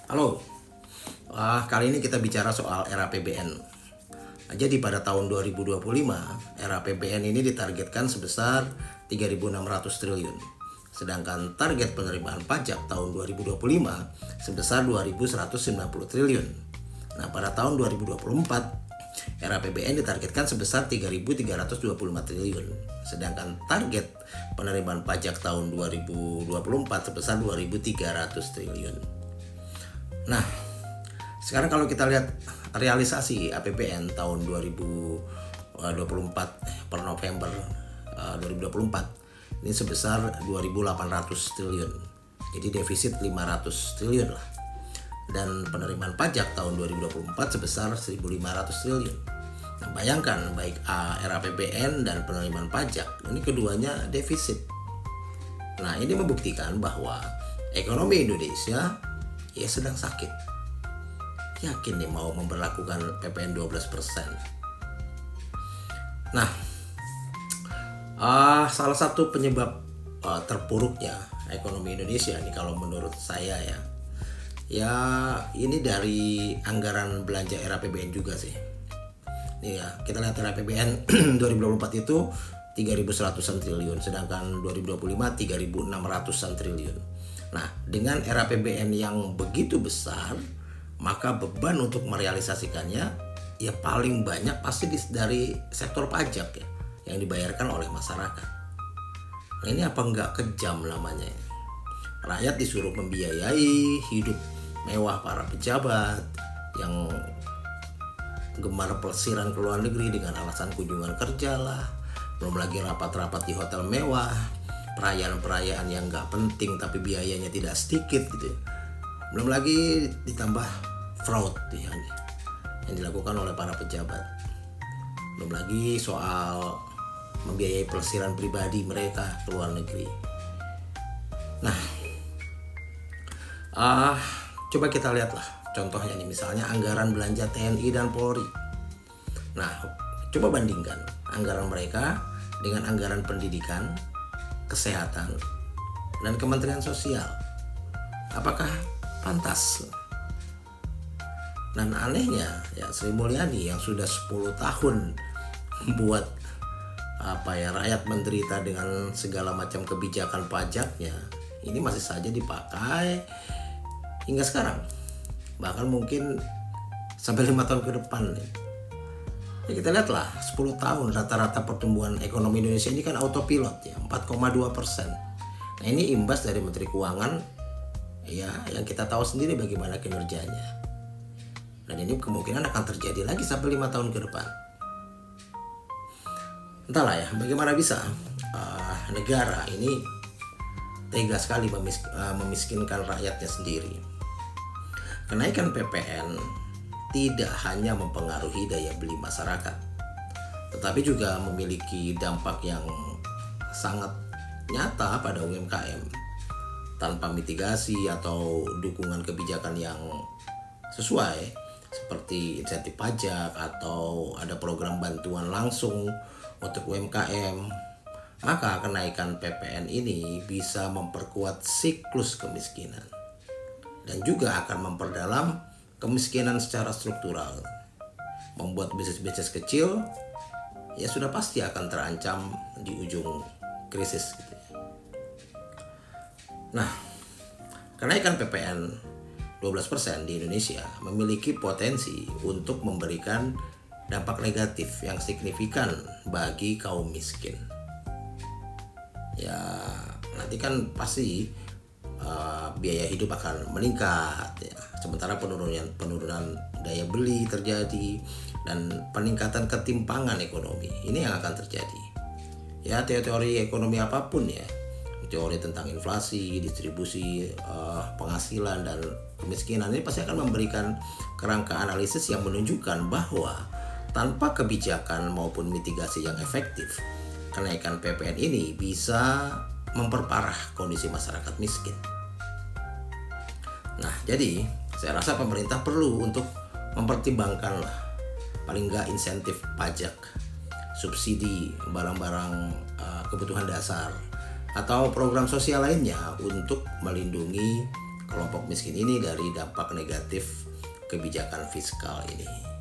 Halo, kali ini kita bicara soal era APBN. Jadi pada tahun 2025, era APBN ini ditargetkan sebesar 3.600 triliun. Sedangkan target penerimaan pajak tahun 2025 sebesar 2.190 triliun. Nah, pada tahun 2024, era APBN ditargetkan sebesar 3.325 triliun. Sedangkan target penerimaan pajak tahun 2024 sebesar 2.300 triliun. Nah, sekarang kalau kita lihat realisasi APBN tahun 2024 per November 2024 ini sebesar 2.800 triliun. Jadi defisit 500 triliun lah. Dan penerimaan pajak tahun 2024 sebesar 1.500 triliun. Nah, bayangkan baik era APBN dan penerimaan pajak ini keduanya defisit. Nah, ini membuktikan bahwa ekonomi Indonesia sedang sakit. Yakin nih mau memberlakukan PPN 12%. Nah, salah satu penyebab terpuruknya ekonomi Indonesia nih kalau menurut saya ya ini dari anggaran belanja era APBN juga sih. Nih ya, kita lihat era APBN 2024 itu 3.100-an triliun, sedangkan 2025 3.600-an triliun. Nah, dengan era APBN yang begitu besar, maka beban untuk merealisasikannya ya paling banyak pasti dari sektor pajak ya, yang dibayarkan oleh masyarakat. Nah, ini apa enggak kejam namanya? Rakyat disuruh membiayai hidup mewah para pejabat yang gemar pelesiran ke luar negeri dengan alasan kunjungan kerja lah, belum lagi rapat-rapat di hotel mewah, perayaan-perayaan yang nggak penting tapi biayanya tidak sedikit gitu. Belum lagi ditambah fraud yang dilakukan oleh para pejabat. Belum lagi soal membiayai pelesiran pribadi mereka ke luar negeri. Nah, coba kita lihatlah contohnya nih, misalnya anggaran belanja TNI dan Polri. Nah, coba bandingkan anggaran mereka dengan anggaran pendidikan, kesehatan, dan Kementerian Sosial. Apakah pantas? Dan anehnya ya Sri Mulyani yang sudah 10 tahun membuat rakyat menderita dengan segala macam kebijakan pajaknya, ini masih saja dipakai hingga sekarang, bahkan mungkin sampai 5 tahun ke depan nih. Ya, kita lihatlah 10 tahun rata-rata pertumbuhan ekonomi Indonesia ini kan autopilot ya, 4,2%. Nah, ini imbas dari Menteri Keuangan ya, yang kita tahu sendiri bagaimana kinerjanya. Dan ini kemungkinan akan terjadi lagi sampai 5 tahun ke depan. Entahlah ya, bagaimana bisa negara ini tega sekali memiskinkan rakyatnya sendiri. Kenaikan PPN tidak hanya mempengaruhi daya beli masyarakat, tetapi juga memiliki dampak yang sangat nyata pada UMKM. Tanpa mitigasi atau dukungan kebijakan yang sesuai, seperti insentif pajak atau ada program bantuan langsung untuk UMKM, maka kenaikan PPN ini bisa memperkuat siklus kemiskinan dan juga akan memperdalam kemiskinan secara struktural, membuat bisnis-bisnis kecil ya sudah pasti akan terancam di ujung krisis gitu ya. Nah, kenaikan PPN 12% di Indonesia memiliki potensi untuk memberikan dampak negatif yang signifikan bagi kaum miskin. Ya, nanti kan pasti biaya hidup akan meningkat ya. Sementara penurunan daya beli terjadi dan peningkatan ketimpangan ekonomi ini yang akan terjadi. Ya, teori ekonomi apapun ya, teori tentang inflasi, distribusi penghasilan dan kemiskinan ini pasti akan memberikan kerangka analisis yang menunjukkan bahwa tanpa kebijakan maupun mitigasi yang efektif, kenaikan PPN ini bisa memperparah kondisi masyarakat miskin. Nah, jadi saya rasa pemerintah perlu untuk mempertimbangkan lah, paling nggak insentif pajak, subsidi barang-barang kebutuhan dasar, atau program sosial lainnya untuk melindungi kelompok miskin ini dari dampak negatif kebijakan fiskal ini.